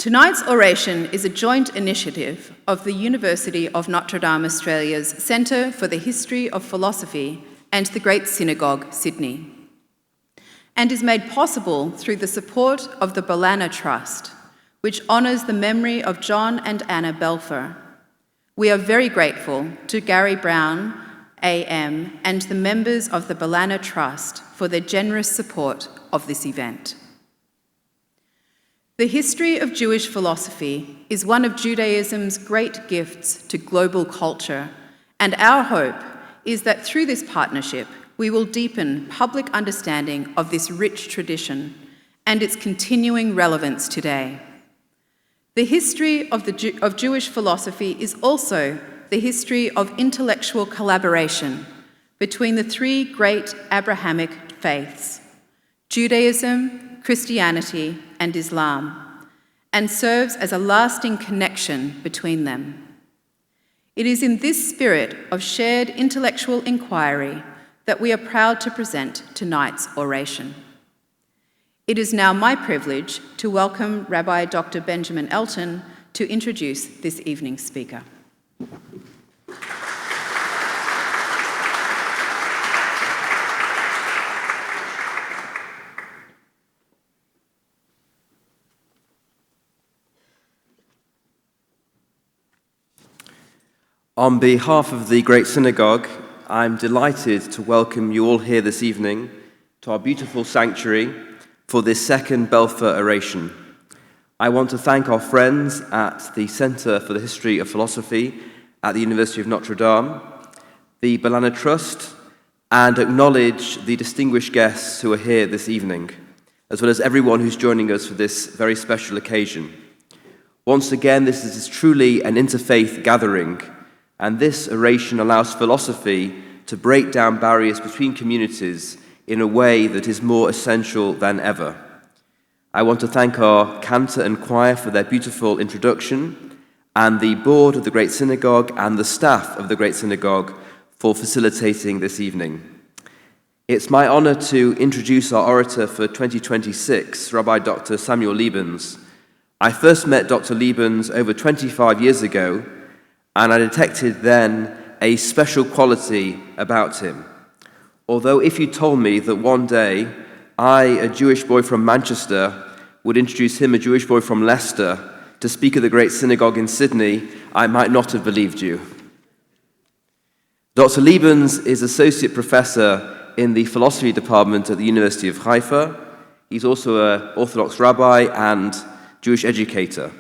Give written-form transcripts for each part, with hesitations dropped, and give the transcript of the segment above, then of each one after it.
Tonight's oration is a joint initiative of the University of Notre Australia's Centre for the History of Philosophy and the Great Synagogue Sydney, and is made possible through the support of the Belanna Trust, which honours the memory of John and Anna Belfer. We are very grateful to Gary Brown, AM, and the members of the Belanna Trust for their generous support of this event. The history of Jewish philosophy is one of Judaism's great gifts to global culture, and our hope is that through this partnership, we will deepen public understanding of this rich tradition and its continuing relevance today. The history of Jewish philosophy is also the history of intellectual collaboration between the three great Abrahamic faiths, Judaism, Christianity, and Islam, and serves as a lasting connection between them. It is in this spirit of shared intellectual inquiry that we are proud to present tonight's oration. It is now my privilege to welcome Rabbi Dr. Benjamin Elton to introduce this evening's speaker. On behalf of the Great Synagogue, I'm delighted to welcome you all here this evening to our beautiful sanctuary for this second Belfer Oration. I want to thank our friends at the Centre for the History of Philosophy at the University of Notre, the Belanna Trust, and acknowledge the distinguished guests who are here this evening, as well as everyone who's joining us for this very special occasion. Once again, this is truly an interfaith gathering, and this oration allows philosophy to break down barriers between communities in a way that is more essential than ever. I want to thank our cantor and choir for their beautiful introduction, and the board of the Great Synagogue and the staff of the Great Synagogue for facilitating this evening. It's my honor to introduce our orator for 2026, Rabbi Dr Samuel Lebens. I first met Dr. Lebens over 25 years ago, and I detected then a special quality about him. Although if you told me that one day I, a Jewish boy from Manchester, would introduce him, a Jewish boy from Leicester, to speak at the Great Synagogue in Sydney, I might not have believed you. Dr. Lebens is Associate Professor in the Philosophy Department at the University of Haifa. He's also an Orthodox rabbi and Jewish educator.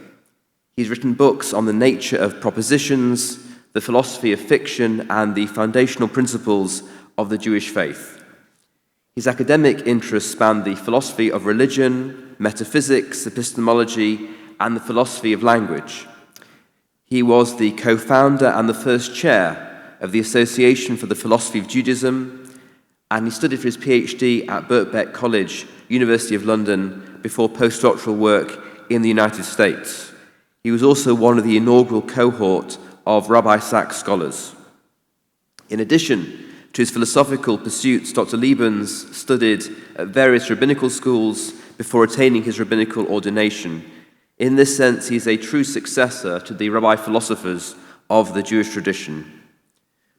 He's written books on the nature of propositions, the philosophy of fiction, and the foundational principles of the Jewish faith. His academic interests span the philosophy of religion, metaphysics, epistemology, and the philosophy of language. He was the co-founder and the first chair of the Association for the Philosophy of Judaism, and he studied for his PhD at Birkbeck College, University of London, before postdoctoral work in the United States. He was also one of the inaugural cohort of Rabbi Sacks scholars. In addition to his philosophical pursuits, Dr. Lebens studied at various rabbinical schools before attaining his rabbinical ordination. In this sense, he is a true successor to the rabbi philosophers of the Jewish tradition.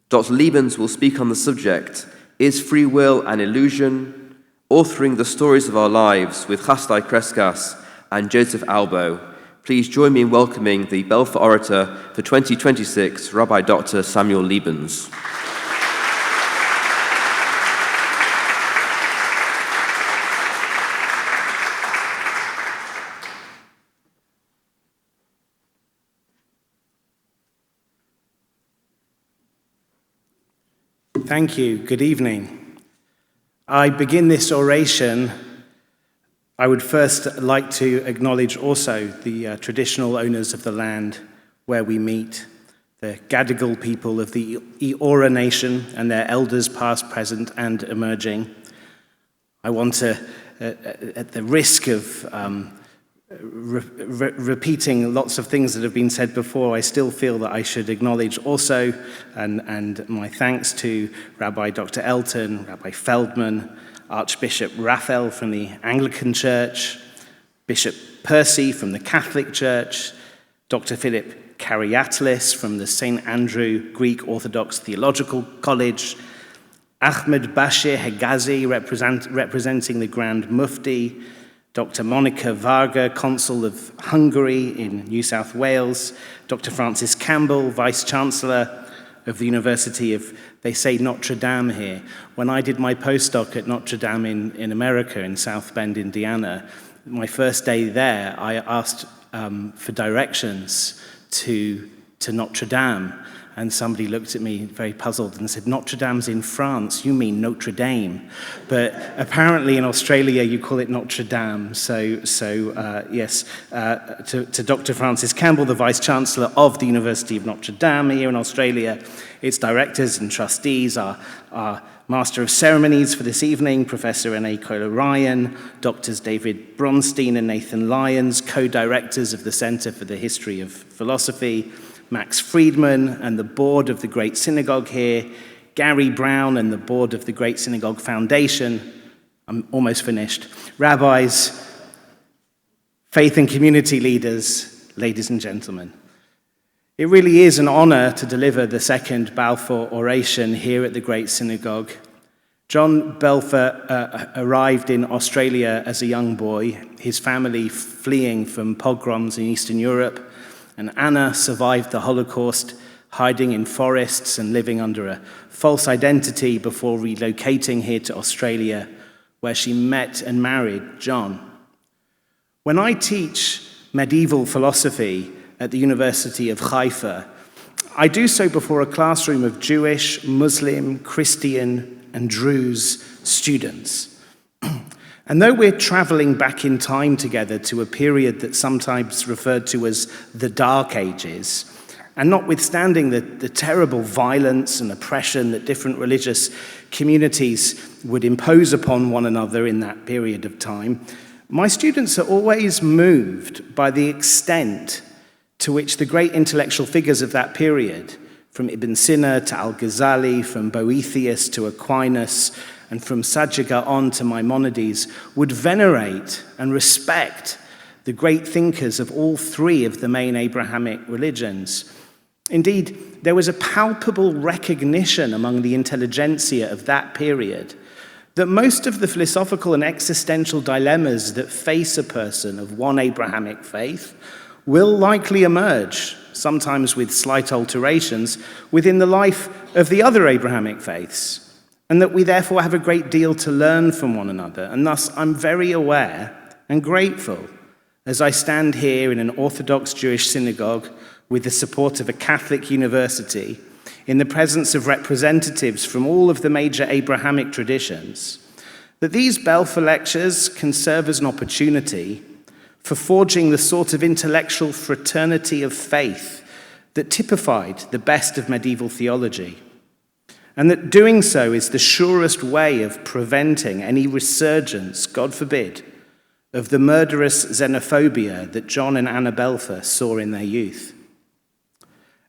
Dr. Lebens will speak on the subject, Is Free Will an Illusion? Authoring the Stories of Our Lives with Hasdai, Crescas, and Joseph Albo. Please join me in welcoming the Belfer orator for 2026, Rabbi Dr. Samuel Lebens. Thank you. Good evening. I begin this oration. I would first like to acknowledge also the traditional owners of the land where we meet, the Gadigal people of the Eora Nation and their elders past, present, and emerging. I want to, at the risk of repeating lots of things that have been said before, I still feel that I should acknowledge also, and my thanks to Rabbi Dr. Elton, Rabbi Feldman, Archbishop Raphael from the Anglican Church, Bishop Percy from the Catholic Church, Dr. Philip Karyatlis from the St. Andrew Greek Orthodox Theological College, Ahmed Bashir Hegazi representing the Grand Mufti, Dr. Monica Varga, Consul of Hungary in New South Wales, Dr. Francis Campbell, Vice-Chancellor of the University of, they say Notre Dame here. When I did my postdoc at Notre Dame in America, in South Bend, Indiana, my first day there, I asked for directions to Notre Dame. And somebody looked at me very puzzled and said, Notre Dame's in France, you mean Notre Dame. But apparently in Australia you call it Notre Dame. So yes, to Dr. Francis Campbell, the Vice-Chancellor of the University of Notre Dame here in Australia, its directors and trustees, our Master of Ceremonies for this evening, Professor N.A. Coyle-Ryan, Doctors David Bronstein and Nathan Lyons, co-directors of the Center for the History of Philosophy, Max Friedman and the board of the Great Synagogue here, Gary Brown and the board of the Great Synagogue Foundation. I'm almost finished. Rabbis, faith and community leaders, ladies and gentlemen. It really is an honor to deliver the second Belfer Oration here at the Great Synagogue. John Belfer arrived in Australia as a young boy, his family fleeing from pogroms in Eastern Europe. And Anna survived the Holocaust, hiding in forests and living under a false identity before relocating here to Australia, where she met and married John. When I teach medieval philosophy at the University of Haifa, I do so before a classroom of Jewish, Muslim, Christian, and Druze students. And though we're traveling back in time together to a period that's sometimes referred to as the Dark Ages, and notwithstanding the terrible violence and oppression that different religious communities would impose upon one another in that period of time, my students are always moved by the extent to which the great intellectual figures of that period, from Ibn Sina to Al-Ghazali, from Boethius to Aquinas, and from Sajjega on to Maimonides, would venerate and respect the great thinkers of all three of the main Abrahamic religions. Indeed, there was a palpable recognition among the intelligentsia of that period that most of the philosophical and existential dilemmas that face a person of one Abrahamic faith will likely emerge, sometimes with slight alterations, within the life of the other Abrahamic faiths. And that we therefore have a great deal to learn from one another. And thus, I'm very aware and grateful as I stand here in an Orthodox Jewish synagogue with the support of a Catholic university, in the presence of representatives from all of the major Abrahamic traditions, that these Belfer lectures can serve as an opportunity for forging the sort of intellectual fraternity of faith that typified the best of medieval theology. And that doing so is the surest way of preventing any resurgence, God forbid, of the murderous xenophobia that John and Anna Belfer saw in their youth.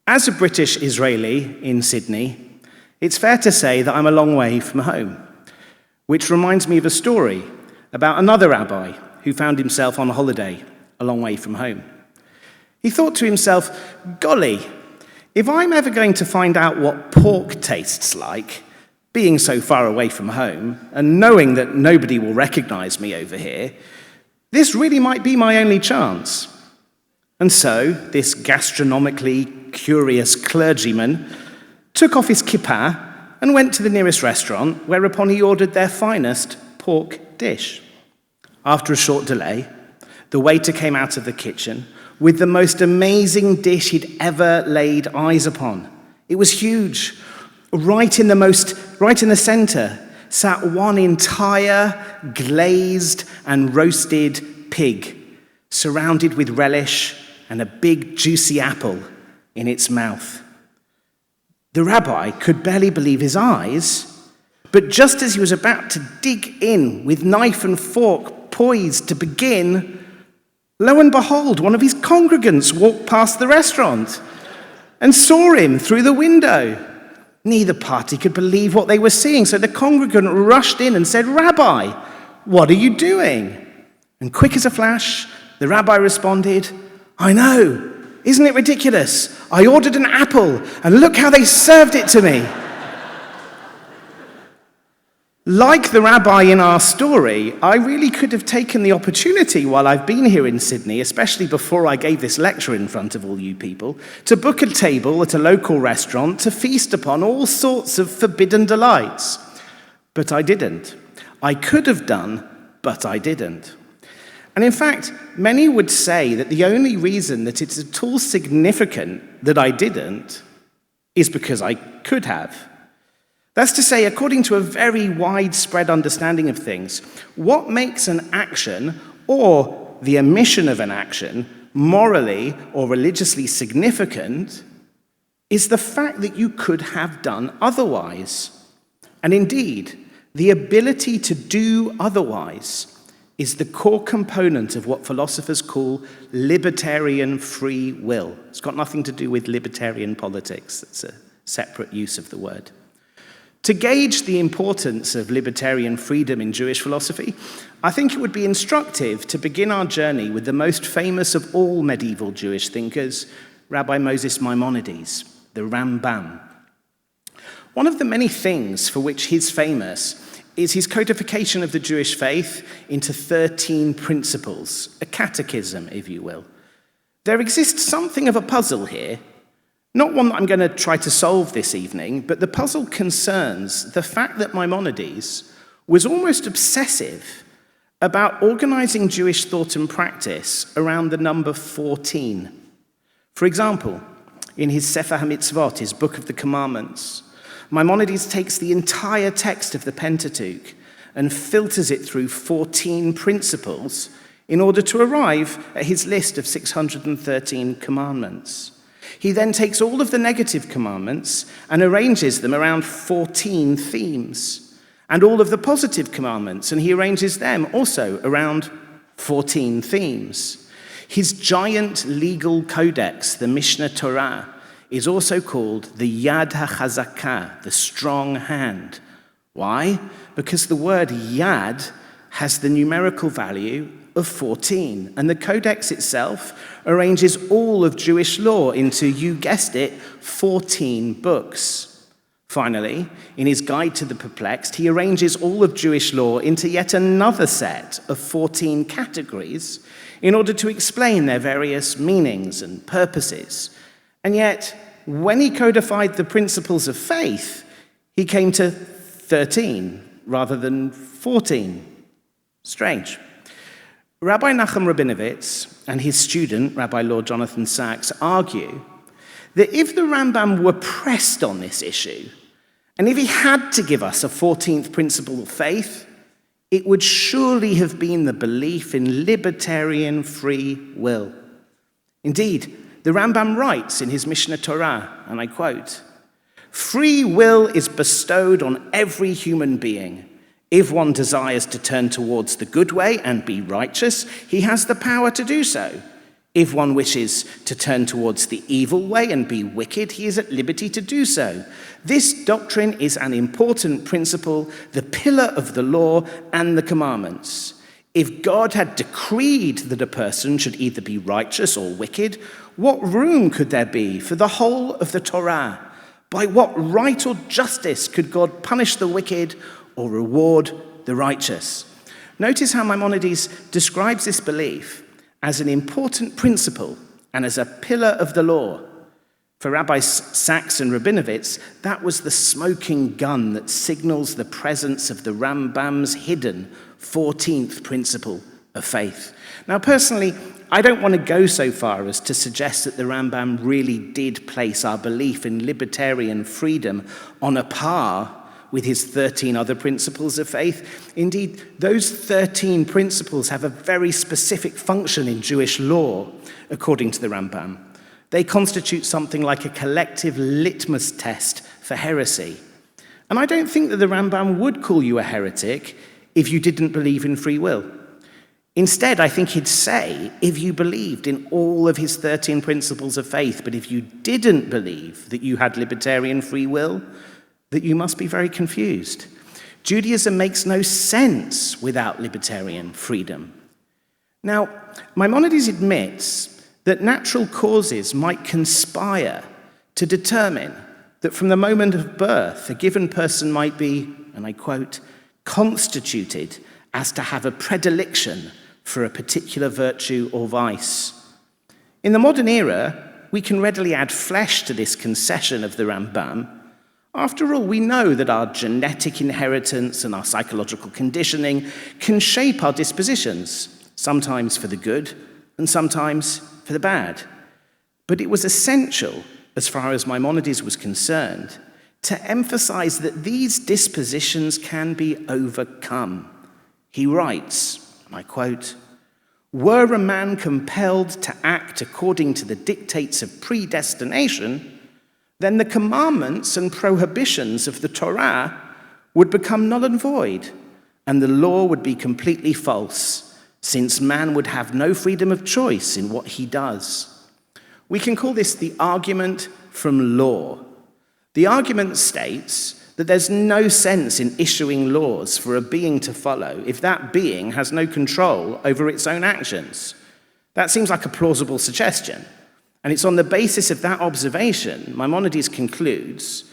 As a British Israeli in Sydney, it's fair to say that I'm a long way from home, which reminds me of a story about another rabbi who found himself on holiday a long way from home. He thought to himself, golly, if I'm ever going to find out what pork tastes like, being so far away from home, and knowing that nobody will recognize me over here, this really might be my only chance. And so, this gastronomically curious clergyman took off his kippah and went to the nearest restaurant, whereupon he ordered their finest pork dish. After a short delay, the waiter came out of the kitchen with the most amazing dish he'd ever laid eyes upon. It was huge. Right in the center sat one entire glazed and roasted pig, surrounded with relish and a big juicy apple in its mouth. The rabbi could barely believe his eyes, but just as he was about to dig in with knife and fork poised to begin, lo and behold, one of his congregants walked past the restaurant and saw him through the window. Neither party could believe what they were seeing, so the congregant rushed in and said, "Rabbi, what are you doing?" And quick as a flash, the rabbi responded, "I know, isn't it ridiculous? I ordered an apple, and look how they served it to me." Like the rabbi in our story, I really could have taken the opportunity while I've been here in Sydney, especially before I gave this lecture in front of all you people, to book a table at a local restaurant to feast upon all sorts of forbidden delights. But I didn't. I could have done, but I didn't. And in fact, many would say that the only reason that it's at all significant that I didn't is because I could have. That's to say, according to a very widespread understanding of things, what makes an action or the omission of an action morally or religiously significant is the fact that you could have done otherwise. And indeed, the ability to do otherwise is the core component of what philosophers call libertarian free will. It's got nothing to do with libertarian politics. It's a separate use of the word. To gauge the importance of libertarian freedom in Jewish philosophy, I think it would be instructive to begin our journey with the most famous of all medieval Jewish thinkers, Rabbi Moses Maimonides, the Rambam. One of the many things for which he's famous is his codification of the Jewish faith into 13 principles, a catechism, if you will. There exists something of a puzzle here, not one that I'm going to try to solve this evening, but the puzzle concerns the fact that Maimonides was almost obsessive about organizing Jewish thought and practice around the number 14. For example, in his Sefer HaMitzvot, his Book of the Commandments, Maimonides takes the entire text of the Pentateuch and filters it through 14 principles in order to arrive at his list of 613 commandments. He then takes all of the negative commandments and arranges them around 14 themes, and all of the positive commandments, and he arranges them also around 14 themes. His giant legal codex, the Mishnah Torah, is also called the Yad HaChazakah, the strong hand. Why? Because the word Yad has the numerical value of 14, and the codex itself arranges all of Jewish law into, you guessed it, 14 books. Finally, in his Guide to the Perplexed, he arranges all of Jewish law into yet another set of 14 categories in order to explain their various meanings and purposes. And yet, when he codified the principles of faith, he came to 13 rather than 14. Strange. Rabbi Nachum Rabinowitz and his student, Rabbi Lord Jonathan Sachs, argue that if the Rambam were pressed on this issue, and if he had to give us a 14th principle of faith, it would surely have been the belief in libertarian free will. Indeed, the Rambam writes in his Mishnah Torah, and I quote, "Free will is bestowed on every human being. If one desires to turn towards the good way and be righteous, he has the power to do so. If one wishes to turn towards the evil way and be wicked, he is at liberty to do so. This doctrine is an important principle, the pillar of the law and the commandments. If God had decreed that a person should either be righteous or wicked, what room could there be for the whole of the Torah? By what right or justice could God punish the wicked or reward the righteous?" Notice how Maimonides describes this belief as an important principle and as a pillar of the law. For Rabbis Sachs and Rabinowitz, that was the smoking gun that signals the presence of the Rambam's hidden 14th principle of faith. Now, personally, I don't want to go so far as to suggest that the Rambam really did place our belief in libertarian freedom on a par with his 13 other principles of faith. Indeed, those 13 principles have a very specific function in Jewish law, according to the Rambam. They constitute something like a collective litmus test for heresy. And I don't think that the Rambam would call you a heretic if you didn't believe in free will. Instead, I think he'd say, if you believed in all of his 13 principles of faith, but if you didn't believe that you had libertarian free will, that you must be very confused. Judaism makes no sense without libertarian freedom. Now, Maimonides admits that natural causes might conspire to determine that from the moment of birth, a given person might be, and I quote, constituted as to have a predilection for a particular virtue or vice. In the modern era, we can readily add flesh to this concession of the Rambam. After all, we know that our genetic inheritance and our psychological conditioning can shape our dispositions, sometimes for the good and sometimes for the bad. But it was essential, as far as Maimonides was concerned, to emphasize that these dispositions can be overcome. He writes, and I quote, "Were a man compelled to act according to the dictates of predestination, then the commandments and prohibitions of the Torah would become null and void, and the law would be completely false, since man would have no freedom of choice in what he does." We can call this the argument from law. The argument states that there's no sense in issuing laws for a being to follow if that being has no control over its own actions. That seems like a plausible suggestion. And it's on the basis of that observation, Maimonides concludes,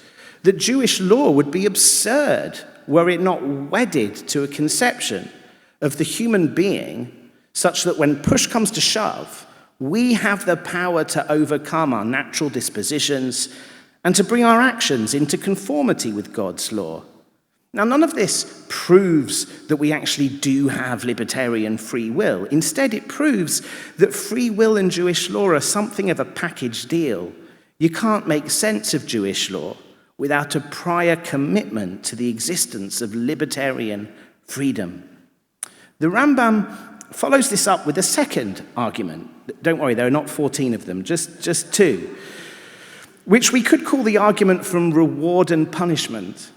that Jewish law would be absurd were it not wedded to a conception of the human being such that when push comes to shove, we have the power to overcome our natural dispositions and to bring our actions into conformity with God's law. Now, none of this proves that we actually do have libertarian free will. Instead, it proves that free will and Jewish law are something of a package deal. You can't make sense of Jewish law without a prior commitment to the existence of libertarian freedom. The Rambam follows this up with a second argument. Don't worry, there are not 14 of them, just two, which we could call the argument from reward and punishment.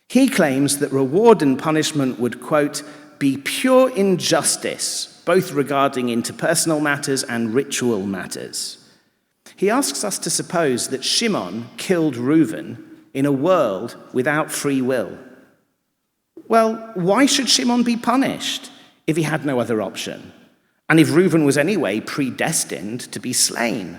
He claims that reward and punishment would, quote, be pure injustice, both regarding interpersonal matters and ritual matters. He asks us to suppose that Shimon killed Reuven in a world without free will. Well, why should Shimon be punished if he had no other option? And if Reuven was anyway predestined to be slain?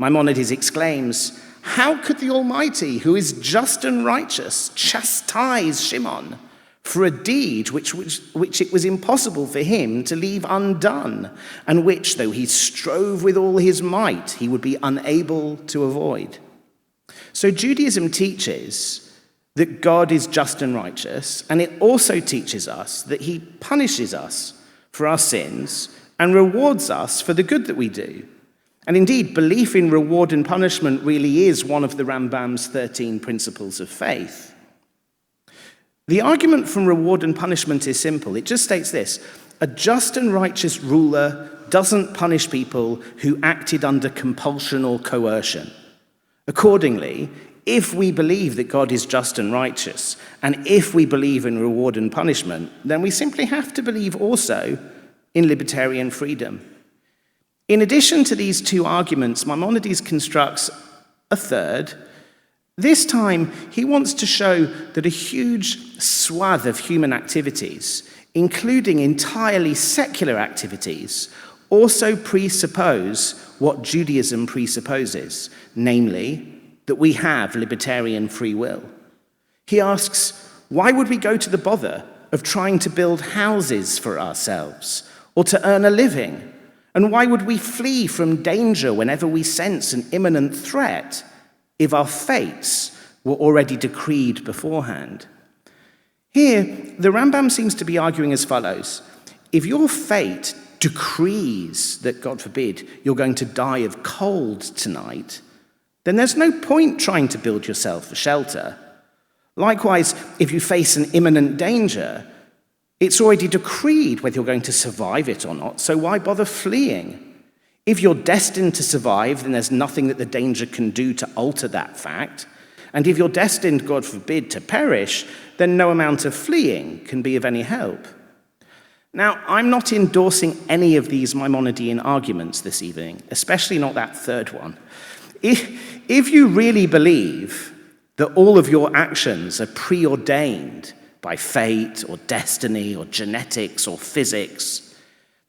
Maimonides exclaims, "How could the Almighty, who is just and righteous, chastise Shimon for a deed which it was impossible for him to leave undone, and which, though he strove with all his might, he would be unable to avoid?" So Judaism teaches that God is just and righteous, and it also teaches us that he punishes us for our sins and rewards us for the good that we do. And indeed, belief in reward and punishment really is one of the Rambam's 13 principles of faith. The argument from reward and punishment is simple. It just states this: a just and righteous ruler doesn't punish people who acted under compulsion or coercion. Accordingly, if we believe that God is just and righteous, and if we believe in reward and punishment, then we simply have to believe also in libertarian freedom. In addition to these two arguments, Maimonides constructs a third. This time, he wants to show that a huge swath of human activities, including entirely secular activities, also presuppose what Judaism presupposes, namely, that we have libertarian free will. He asks, why would we go to the bother of trying to build houses for ourselves or to earn a living? And why would we flee from danger whenever we sense an imminent threat if our fates were already decreed beforehand? Here, the Rambam seems to be arguing as follows: if your fate decrees that, God forbid, you're going to die of cold tonight, then there's no point trying to build yourself a shelter. Likewise, if you face an imminent danger, it's already decreed whether you're going to survive it or not, so why bother fleeing? If you're destined to survive, then there's nothing that the danger can do to alter that fact. And if you're destined, God forbid, to perish, then no amount of fleeing can be of any help. Now, I'm not endorsing any of these Maimonidean arguments this evening, especially not that third one. If you really believe that all of your actions are preordained by fate or destiny or genetics or physics,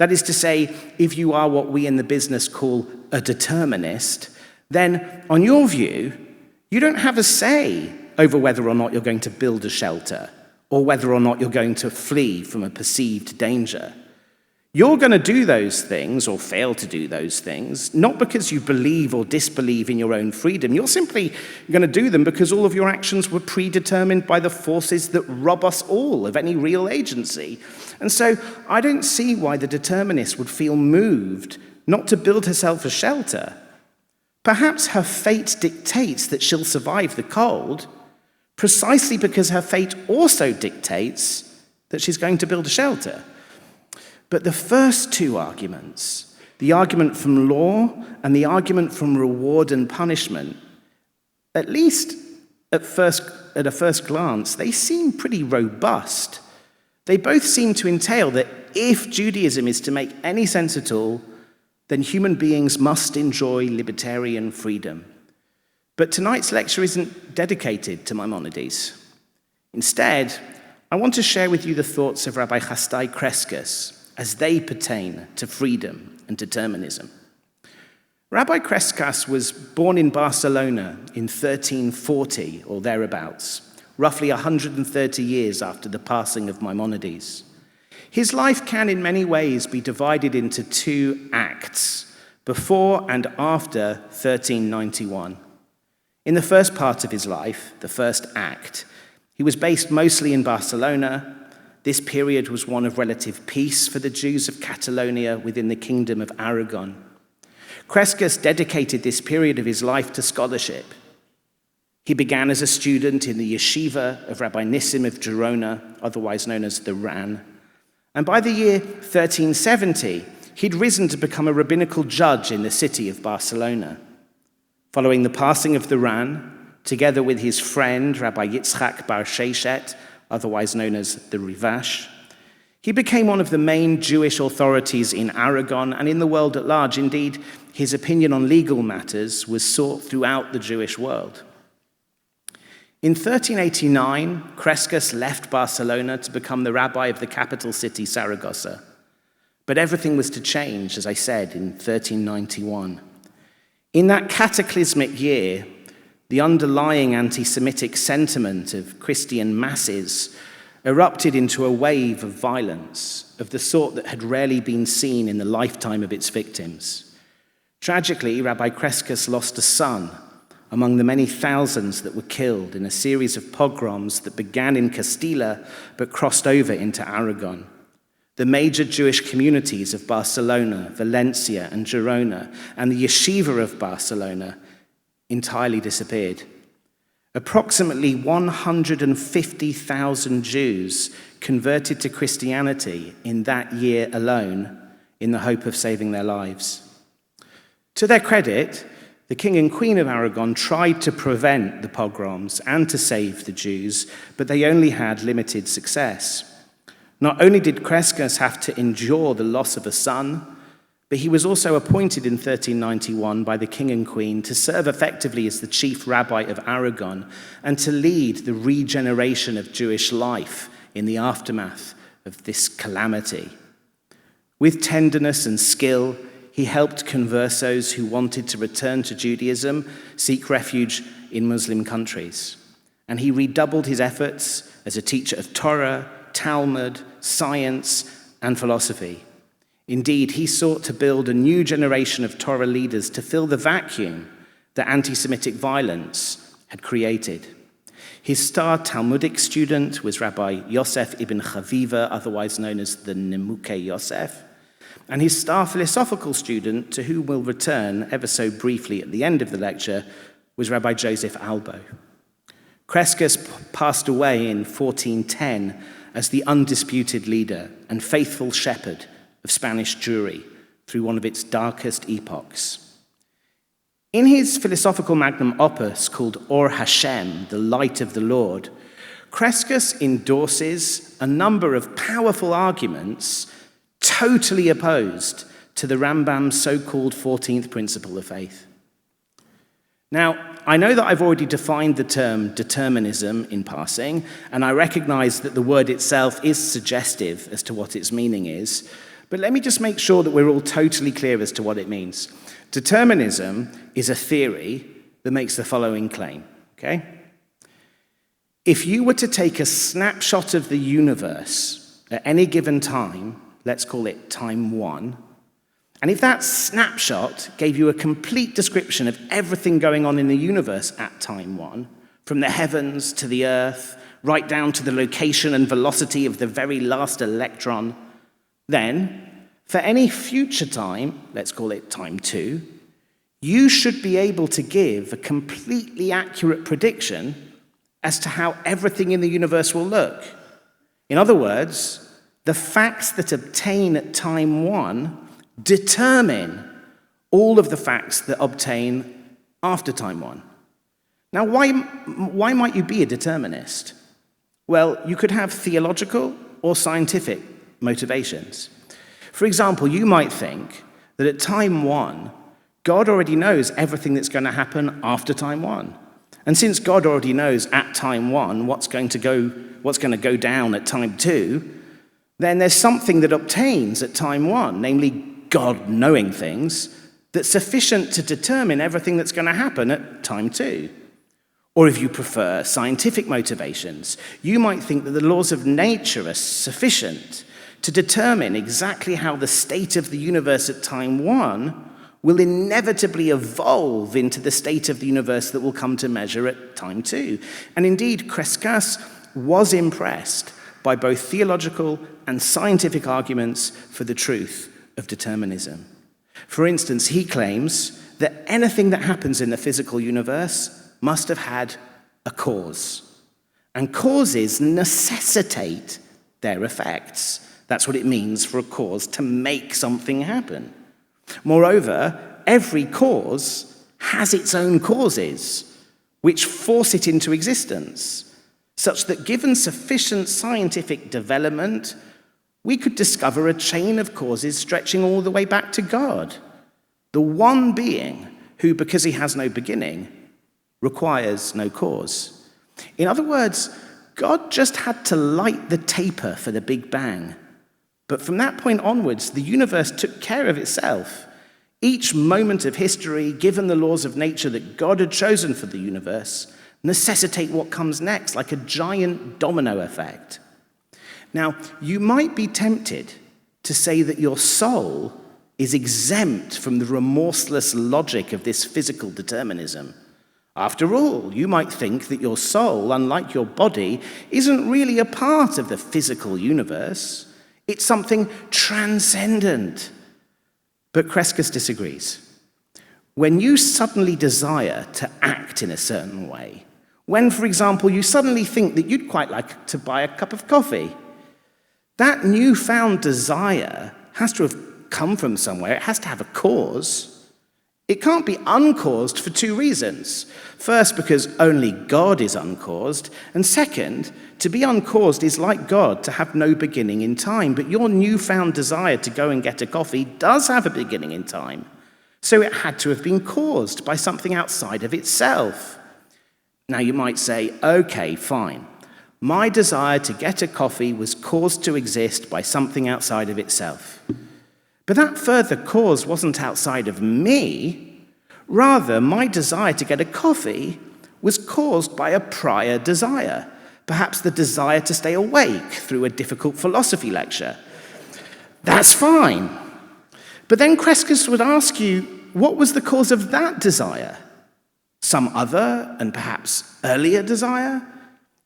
That is to say, if you are what we in the business call a determinist, then on your view, you don't have a say over whether or not you're going to build a shelter or whether or not you're going to flee from a perceived danger. You're going to do those things or fail to do those things, not because you believe or disbelieve in your own freedom. You're simply going to do them because all of your actions were predetermined by the forces that rob us all of any real agency. And so I don't see why the determinist would feel moved not to build herself a shelter. Perhaps her fate dictates that she'll survive the cold, precisely because her fate also dictates that she's going to build a shelter. But the first two arguments, the argument from law and the argument from reward and punishment, at least at a first glance, they seem pretty robust. They both seem to entail that if Judaism is to make any sense at all, then human beings must enjoy libertarian freedom. But tonight's lecture isn't dedicated to Maimonides. Instead, I want to share with you the thoughts of Rabbi Hasdai Crescas as they pertain to freedom and determinism. Rabbi Crescas was born in Barcelona in 1340 or thereabouts, roughly 130 years after the passing of Maimonides. His life can in many ways be divided into two acts, before and after 1391. In the first part of his life, the first act, he was based mostly in Barcelona. This period was one of relative peace for the Jews of Catalonia within the Kingdom of Aragon. Crescas dedicated this period of his life to scholarship. He began as a student in the yeshiva of Rabbi Nissim of Gerona, otherwise known as the Ran. And by the year 1370, he'd risen to become a rabbinical judge in the city of Barcelona. Following the passing of the Ran, together with his friend Rabbi Yitzchak Bar Sheshet, otherwise known as the Rivash, he became one of the main Jewish authorities in Aragon and in the world at large. Indeed, his opinion on legal matters was sought throughout the Jewish world. In 1389, Crescas left Barcelona to become the rabbi of the capital city, Saragossa. But everything was to change, as I said, in 1391. In that cataclysmic year, the underlying anti-Semitic sentiment of Christian masses erupted into a wave of violence of the sort that had rarely been seen in the lifetime of its victims. Tragically, Rabbi Crescas lost a son among the many thousands that were killed in a series of pogroms that began in Castilla but crossed over into Aragon. The major Jewish communities of Barcelona, Valencia, and Girona, and the yeshiva of Barcelona entirely disappeared. Approximately 150,000 Jews converted to Christianity in that year alone in the hope of saving their lives. To their credit, the king and queen of Aragon tried to prevent the pogroms and to save the Jews, but they only had limited success. Not only did Crescas have to endure the loss of a son, but he was also appointed in 1391 by the king and queen to serve effectively as the chief rabbi of Aragon and to lead the regeneration of Jewish life in the aftermath of this calamity. With tenderness and skill, he helped conversos who wanted to return to Judaism seek refuge in Muslim countries. And he redoubled his efforts as a teacher of Torah, Talmud, science, and philosophy. Indeed, he sought to build a new generation of Torah leaders to fill the vacuum that anti-Semitic violence had created. His star Talmudic student was Rabbi Yosef ibn Chaviva, otherwise known as the Nemuke Yosef, and his star philosophical student, to whom we'll return ever so briefly at the end of the lecture, was Rabbi Joseph Albo. Crescas passed away in 1410 as the undisputed leader and faithful shepherd of Spanish Jewry through one of its darkest epochs. In his philosophical magnum opus called Or Hashem, the Light of the Lord, Crescas endorses a number of powerful arguments totally opposed to the Rambam's so-called 14th principle of faith. Now, I know that I've already defined the term determinism in passing, and I recognize that the word itself is suggestive as to what its meaning is, But let me just make sure that we're all totally clear as to what it means. Determinism is a theory that makes the following claim, okay? If you were to take a snapshot of the universe at any given time, let's call it time 1, and if that snapshot gave you a complete description of everything going on in the universe at time 1, from the heavens to the earth, right down to the location and velocity of the very last electron, then, for any future time, let's call it time 2, you should be able to give a completely accurate prediction as to how everything in the universe will look. In other words, the facts that obtain at time 1 determine all of the facts that obtain after time 1. Now, why might you be a determinist? Well, you could have theological or scientific motivations. For example, you might think that at time 1, God already knows everything that's going to happen after time 1. And since God already knows at time 1 what's going to go down at time 2, then there's something that obtains at time 1, namely God knowing things, that's sufficient to determine everything that's going to happen at time 2. Or if you prefer scientific motivations, you might think that the laws of nature are sufficient to determine exactly how the state of the universe at time 1 will inevitably evolve into the state of the universe that will come to measure at time 2. And indeed, Crescas was impressed by both theological and scientific arguments for the truth of determinism. For instance, he claims that anything that happens in the physical universe must have had a cause. And causes necessitate their effects. That's what it means for a cause to make something happen. Moreover, every cause has its own causes, which force it into existence, such that given sufficient scientific development, we could discover a chain of causes stretching all the way back to God, the one being who, because he has no beginning, requires no cause. In other words, God just had to light the taper for the Big Bang. But from that point onwards, the universe took care of itself. Each moment of history, given the laws of nature that God had chosen for the universe, necessitate what comes next, like a giant domino effect. Now, you might be tempted to say that your soul is exempt from the remorseless logic of this physical determinism. After all, you might think that your soul, unlike your body, isn't really a part of the physical universe. It's something transcendent. But Crescas disagrees. When you suddenly desire to act in a certain way, when, for example, you suddenly think that you'd quite like to buy a cup of coffee, that newfound desire has to have come from somewhere. It has to have a cause. It can't be uncaused for two reasons. First, because only God is uncaused. And second, to be uncaused is like God, to have no beginning in time. But your newfound desire to go and get a coffee does have a beginning in time. So it had to have been caused by something outside of itself. Now you might say, okay, fine. My desire to get a coffee was caused to exist by something outside of itself. But that further cause wasn't outside of me. Rather, my desire to get a coffee was caused by a prior desire, perhaps the desire to stay awake through a difficult philosophy lecture. That's fine. But then Crescas would ask you, what was the cause of that desire? Some other and perhaps earlier desire?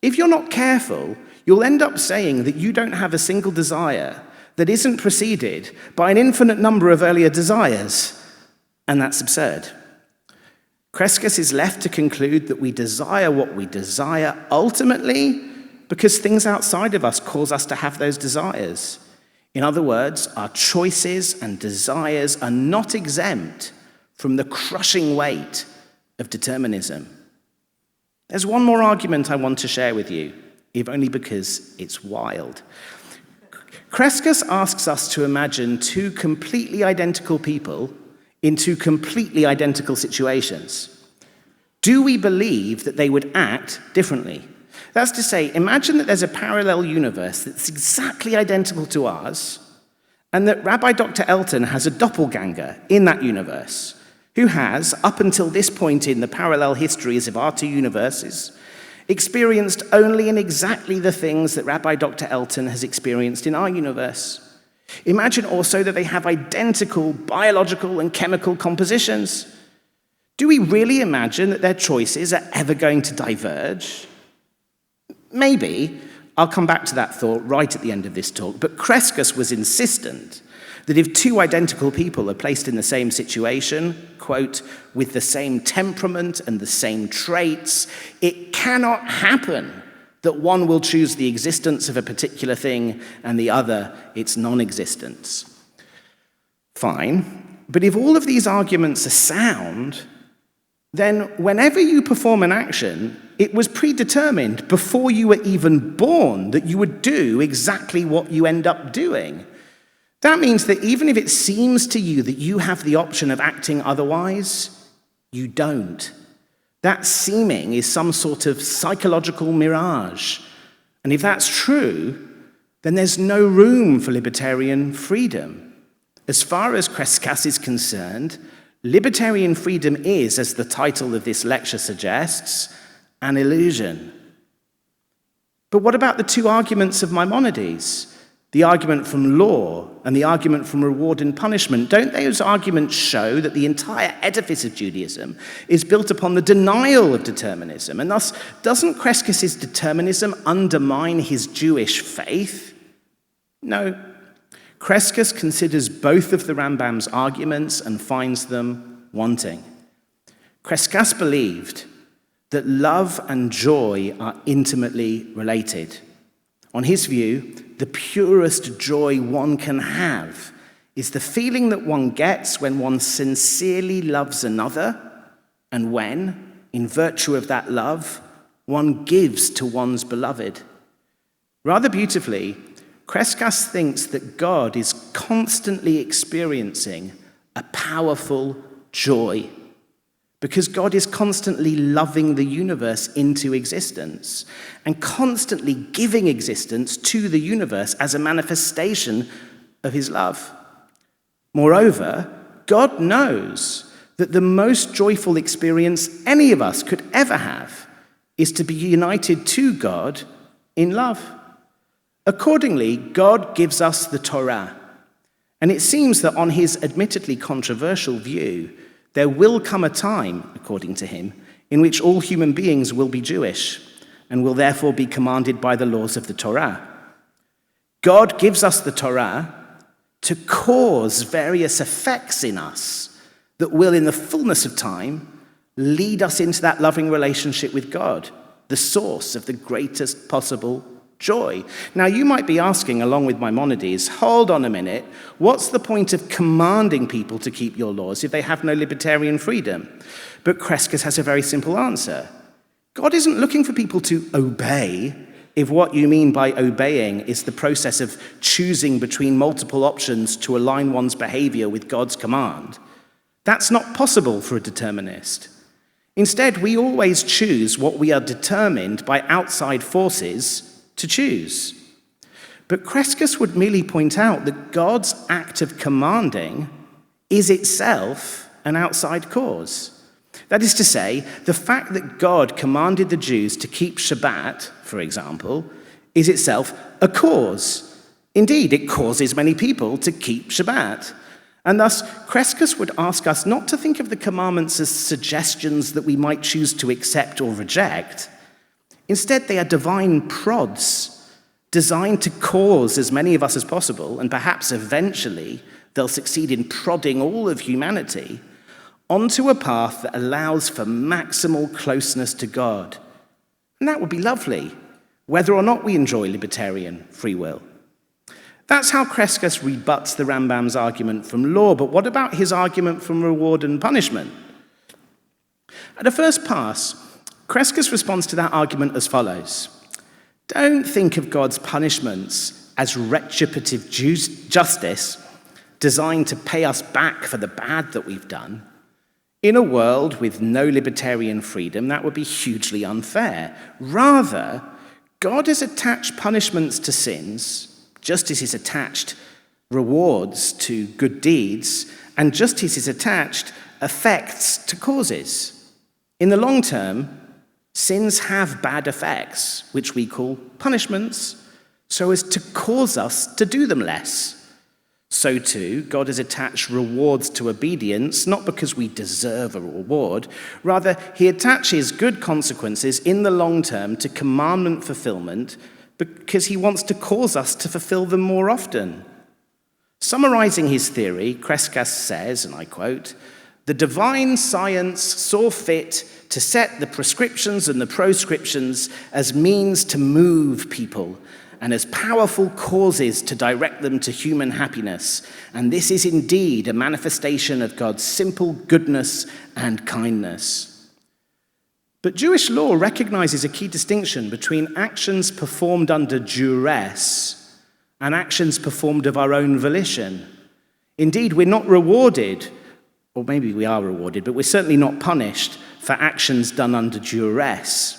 If you're not careful, you'll end up saying that you don't have a single desire that isn't preceded by an infinite number of earlier desires. And that's absurd. Crescas is left to conclude that we desire what we desire ultimately because things outside of us cause us to have those desires. In other words, our choices and desires are not exempt from the crushing weight of determinism. There's one more argument I want to share with you, if only because it's wild. Crescas asks us to imagine two completely identical people in two completely identical situations. Do we believe that they would act differently? That's to say, imagine that there's a parallel universe that's exactly identical to ours, and that Rabbi Dr. Elton has a doppelganger in that universe who has, up until this point in the parallel histories of our two universes, experienced only in exactly the things that Rabbi Dr. Elton has experienced in our universe. Imagine also that they have identical biological and chemical compositions. Do we really imagine that their choices are ever going to diverge? Maybe. I'll come back to that thought right at the end of this talk, but Crescas was insistent that if two identical people are placed in the same situation, quote, with the same temperament and the same traits, it cannot happen that one will choose the existence of a particular thing and the other its non-existence. Fine, but if all of these arguments are sound, then whenever you perform an action, it was predetermined before you were even born that you would do exactly what you end up doing. That means that even if it seems to you that you have the option of acting otherwise, you don't. That seeming is some sort of psychological mirage. And if that's true, then there's no room for libertarian freedom. As far as Crescas is concerned, libertarian freedom is, as the title of this lecture suggests, an illusion. But what about the two arguments of Maimonides? The argument from law and the argument from reward and punishment? Don't those arguments show that the entire edifice of Judaism is built upon the denial of determinism? And thus, doesn't Crescas's determinism undermine his Jewish faith? No. Crescas considers both of the Rambam's arguments and finds them wanting. Crescas believed that love and joy are intimately related. On his view, the purest joy one can have is the feeling that one gets when one sincerely loves another and when, in virtue of that love, one gives to one's beloved. Rather beautifully, Crescas thinks that God is constantly experiencing a powerful joy because God is constantly loving the universe into existence and constantly giving existence to the universe as a manifestation of his love. Moreover, God knows that the most joyful experience any of us could ever have is to be united to God in love. Accordingly, God gives us the Torah, and it seems that on his admittedly controversial view, there will come a time, according to him, in which all human beings will be Jewish and will therefore be commanded by the laws of the Torah. God gives us the Torah to cause various effects in us that will, in the fullness of time, lead us into that loving relationship with God, the source of the greatest possible joy. Now, you might be asking, along with Maimonides, hold on a minute, what's the point of commanding people to keep your laws if they have no libertarian freedom? But Crescas has a very simple answer. God isn't looking for people to obey if what you mean by obeying is the process of choosing between multiple options to align one's behavior with God's command. That's not possible for a determinist. Instead, we always choose what we are determined by outside forces to choose. But Crescas would merely point out that God's act of commanding is itself an outside cause. That is to say, the fact that God commanded the Jews to keep Shabbat, for example, is itself a cause. Indeed, it causes many people to keep Shabbat. And thus, Crescas would ask us not to think of the commandments as suggestions that we might choose to accept or reject. Instead, they are divine prods designed to cause as many of us as possible, and perhaps eventually they'll succeed in prodding all of humanity onto a path that allows for maximal closeness to God. And that would be lovely, whether or not we enjoy libertarian free will. That's how Crescas rebuts the Rambam's argument from law, but what about his argument from reward and punishment? At a first pass, Crescas responds to that argument as follows. Don't think of God's punishments as retributive justice designed to pay us back for the bad that we've done. In a world with no libertarian freedom, that would be hugely unfair. Rather, God has attached punishments to sins, just as he's attached rewards to good deeds, and justice is attached effects to causes. In the long term, sins have bad effects, which we call punishments, so as to cause us to do them less. So too, God has attached rewards to obedience, not because we deserve a reward. Rather, he attaches good consequences in the long term to commandment fulfillment because he wants to cause us to fulfill them more often. Summarizing his theory, Crescas says, and I quote, "The divine science saw fit to set the prescriptions and the proscriptions as means to move people, and as powerful causes to direct them to human happiness. And this is indeed a manifestation of God's simple goodness and kindness." But Jewish law recognizes a key distinction between actions performed under duress and actions performed of our own volition. Indeed, we're not rewarded, or maybe we are rewarded, but we're certainly not punished for actions done under duress.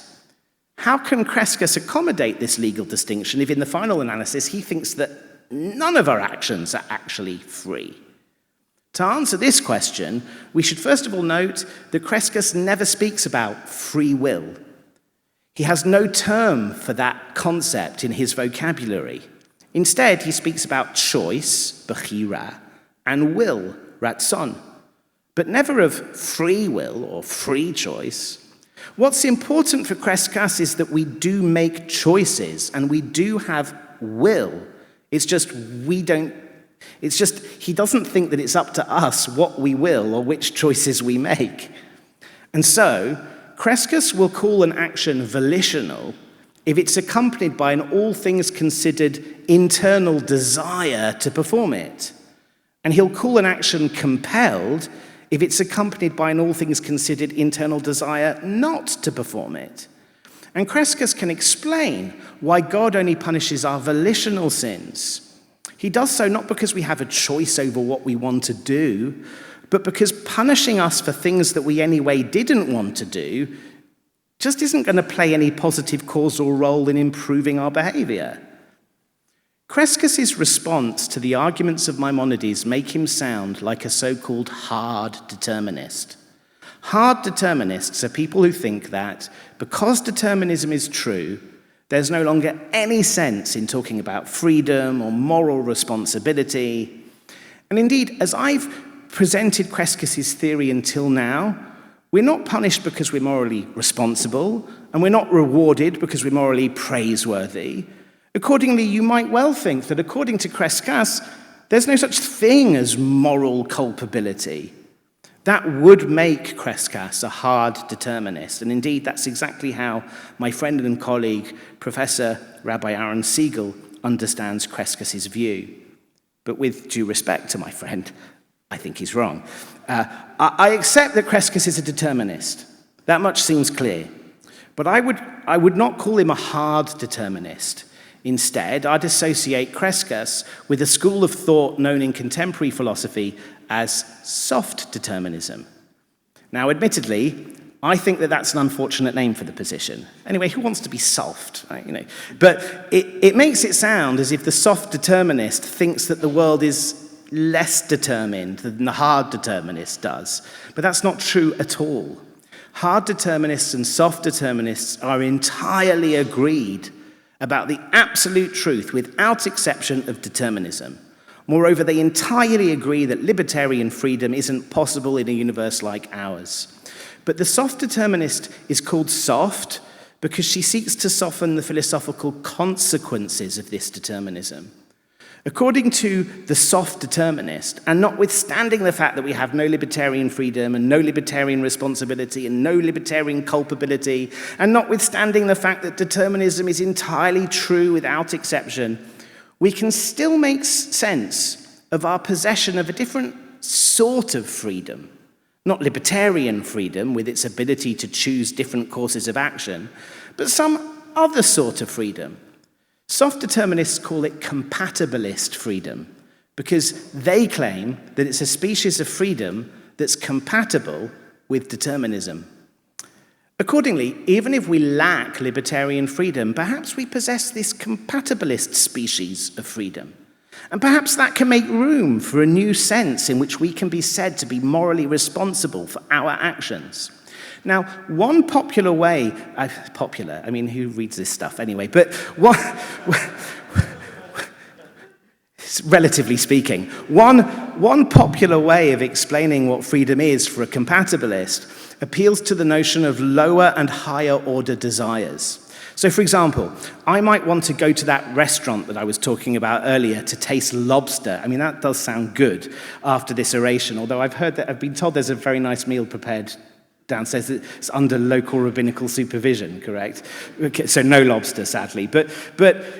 How can Crescas accommodate this legal distinction if in the final analysis he thinks that none of our actions are actually free? To answer this question, we should first of all note that Crescas never speaks about free will. He has no term for that concept in his vocabulary. Instead, he speaks about choice, bechira, and will, ratzon, but never of free will or free choice. What's important for Crescas is that we do make choices and we do have will. It's just he doesn't think that it's up to us what we will or which choices we make. And so, Crescas will call an action volitional if it's accompanied by an all things considered internal desire to perform it. And he'll call an action compelled if it's accompanied by an all things considered internal desire not to perform it. And Crescas can explain why God only punishes our volitional sins. He does so not because we have a choice over what we want to do, but because punishing us for things that we anyway didn't want to do just isn't going to play any positive causal role in improving our behavior. Crescas' response to the arguments of Maimonides make him sound like a so-called hard determinist. Hard determinists are people who think that because determinism is true, there's no longer any sense in talking about freedom or moral responsibility. And indeed, as I've presented Crescas' theory until now, we're not punished because we're morally responsible, and we're not rewarded because we're morally praiseworthy. Accordingly, you might well think that according to Crescas, there's no such thing as moral culpability. That would make Crescas a hard determinist, and indeed that's exactly how my friend and colleague, Professor Rabbi Aaron Siegel, understands Crescas' view. But with due respect to my friend, I think he's wrong. I accept that Crescas is a determinist. That much seems clear. But I would not call him a hard determinist. Instead, I'd associate Crescas with a school of thought known in contemporary philosophy as soft determinism. Now, admittedly, I think that that's an unfortunate name for the position. Anyway, who wants to be soft? Right? But it makes it sound as if the soft determinist thinks that the world is less determined than the hard determinist does. But that's not true at all. Hard determinists and soft determinists are entirely agreed about the absolute truth, without exception, of determinism. Moreover, they entirely agree that libertarian freedom isn't possible in a universe like ours. But the soft determinist is called soft because she seeks to soften the philosophical consequences of this determinism. According to the soft determinist, and notwithstanding the fact that we have no libertarian freedom and no libertarian responsibility and no libertarian culpability, and notwithstanding the fact that determinism is entirely true without exception, we can still make sense of our possession of a different sort of freedom. Not libertarian freedom with its ability to choose different courses of action, but some other sort of freedom. Soft determinists call it compatibilist freedom because they claim that it's a species of freedom that's compatible with determinism. Accordingly, even if we lack libertarian freedom, perhaps we possess this compatibilist species of freedom. And perhaps that can make room for a new sense in which we can be said to be morally responsible for our actions. Now, one popular way, who reads this stuff anyway, but relatively speaking, one popular way of explaining what freedom is for a compatibilist appeals to the notion of lower and higher order desires. So, for example, I might want to go to that restaurant that I was talking about earlier to taste lobster. I mean, that does sound good after this oration, although I've been told there's a very nice meal prepared downstairs. It's under local rabbinical supervision, correct? Okay, so no lobster, sadly. But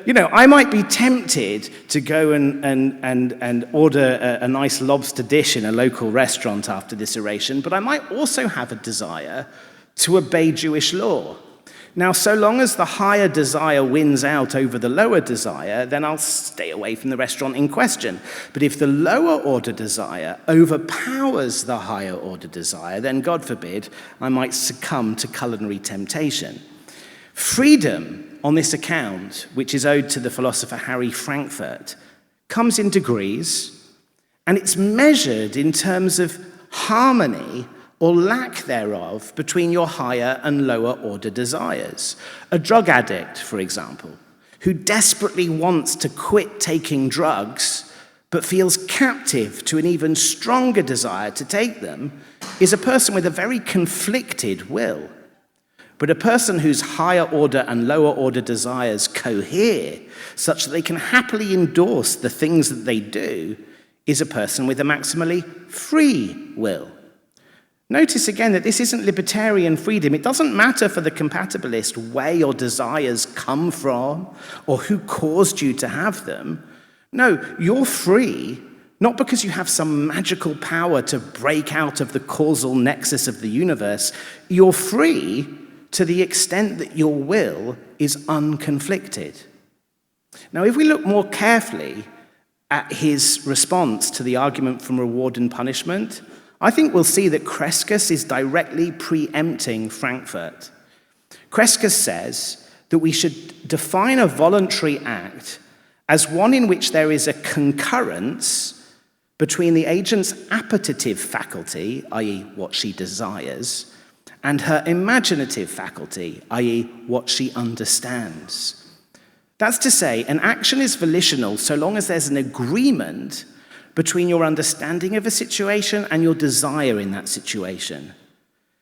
I might be tempted to go and order a nice lobster dish in a local restaurant after this oration, but I might also have a desire to obey Jewish law. Now, so long as the higher desire wins out over the lower desire, then I'll stay away from the restaurant in question. But if the lower order desire overpowers the higher order desire, then, God forbid, I might succumb to culinary temptation. Freedom, on this account, which is owed to the philosopher Harry Frankfurt, comes in degrees, and it's measured in terms of harmony or lack thereof between your higher and lower order desires. A drug addict, for example, who desperately wants to quit taking drugs but feels captive to an even stronger desire to take them, is a person with a very conflicted will. But a person whose higher order and lower order desires cohere such that they can happily endorse the things that they do is a person with a maximally free will. Notice again that this isn't libertarian freedom. It doesn't matter for the compatibilist where your desires come from or who caused you to have them. No, you're free, not because you have some magical power to break out of the causal nexus of the universe. You're free to the extent that your will is unconflicted. Now, if we look more carefully at his response to the argument from reward and punishment, I think we'll see that Crescas is directly preempting Frankfurt. Crescas says that we should define a voluntary act as one in which there is a concurrence between the agent's appetitive faculty, i.e. what she desires, and her imaginative faculty, i.e. what she understands. That's to say, an action is volitional so long as there's an agreement between your understanding of a situation and your desire in that situation.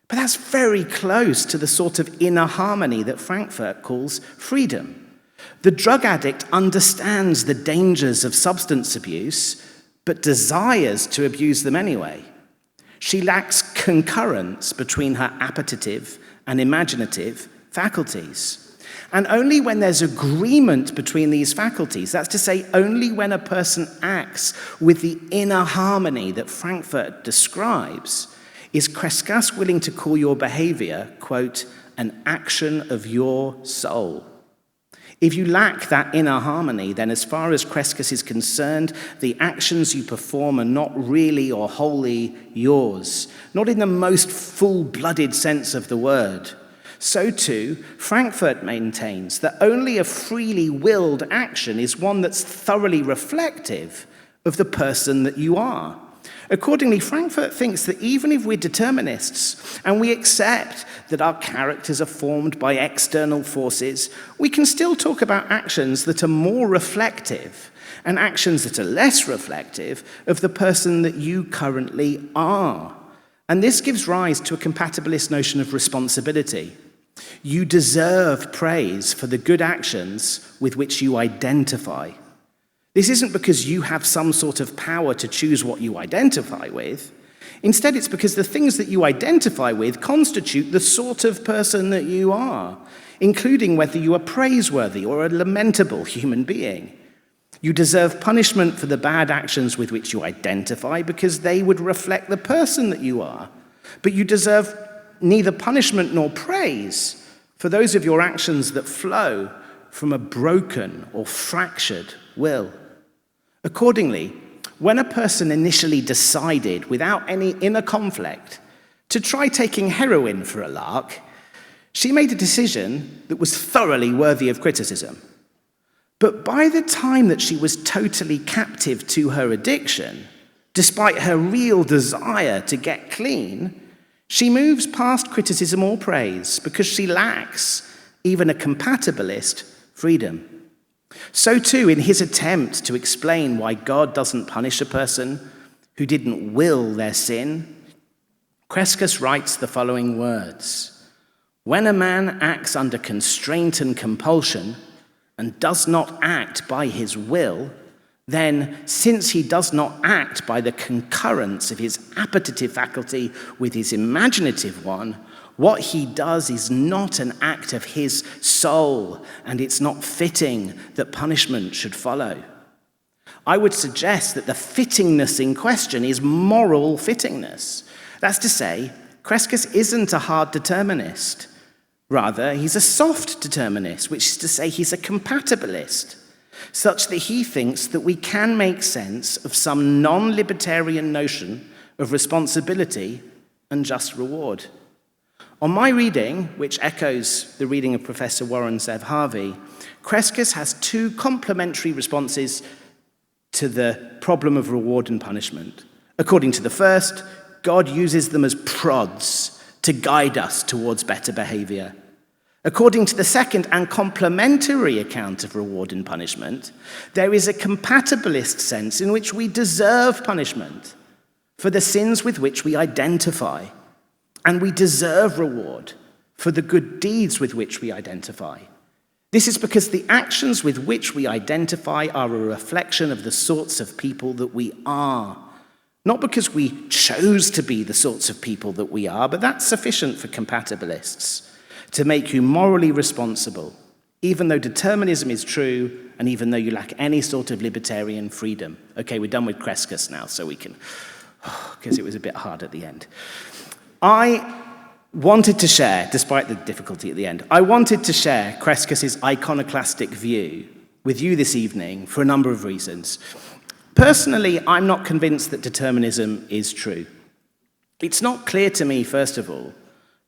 But that's very close to the sort of inner harmony that Frankfurt calls freedom. The drug addict understands the dangers of substance abuse, but desires to abuse them anyway. She lacks concurrence between her appetitive and imaginative faculties. And only when there's agreement between these faculties, that's to say, only when a person acts with the inner harmony that Frankfurt describes, is Crescas willing to call your behavior, quote, an action of your soul. If you lack that inner harmony, then as far as Crescas is concerned, the actions you perform are not really or wholly yours, not in the most full-blooded sense of the word. So too, Frankfurt maintains that only a freely willed action is one that's thoroughly reflective of the person that you are. Accordingly, Frankfurt thinks that even if we're determinists and we accept that our characters are formed by external forces, we can still talk about actions that are more reflective and actions that are less reflective of the person that you currently are. And this gives rise to a compatibilist notion of responsibility. You deserve praise for the good actions with which you identify. This isn't because you have some sort of power to choose what you identify with. Instead, it's because the things that you identify with constitute the sort of person that you are, including whether you are praiseworthy or a lamentable human being. You deserve punishment for the bad actions with which you identify because they would reflect the person that you are. But you deserve neither punishment nor praise for those of your actions that flow from a broken or fractured will. Accordingly, when a person initially decided, without any inner conflict, to try taking heroin for a lark, she made a decision that was thoroughly worthy of criticism. But by the time that she was totally captive to her addiction, despite her real desire to get clean, she moves past criticism or praise because she lacks even a compatibilist freedom. So too, in his attempt to explain why God doesn't punish a person who didn't will their sin, Crescas writes the following words: "When a man acts under constraint and compulsion and does not act by his will, then, since he does not act by the concurrence of his appetitive faculty with his imaginative one, what he does is not an act of his soul, and it's not fitting that punishment should follow." I would suggest that the fittingness in question is moral fittingness. That's to say, Crescas isn't a hard determinist. Rather, he's a soft determinist, which is to say he's a compatibilist, such that he thinks that we can make sense of some non-libertarian notion of responsibility and just reward. On my reading, which echoes the reading of Professor Warren Zev Harvey, Crescas has two complementary responses to the problem of reward and punishment. According to the first, God uses them as prods to guide us towards better behavior. According to the second and complementary account of reward and punishment, there is a compatibilist sense in which we deserve punishment for the sins with which we identify, and we deserve reward for the good deeds with which we identify. This is because the actions with which we identify are a reflection of the sorts of people that we are, not because we chose to be the sorts of people that we are, but that's sufficient for compatibilists to make you morally responsible, even though determinism is true and even though you lack any sort of libertarian freedom. Okay, we're done with Crescas now, so we can, because it was a bit hard at the end. I wanted to share, despite the difficulty at the end, I wanted to share Crescas's iconoclastic view with you this evening for a number of reasons. Personally, I'm not convinced that determinism is true. It's not clear to me, first of all,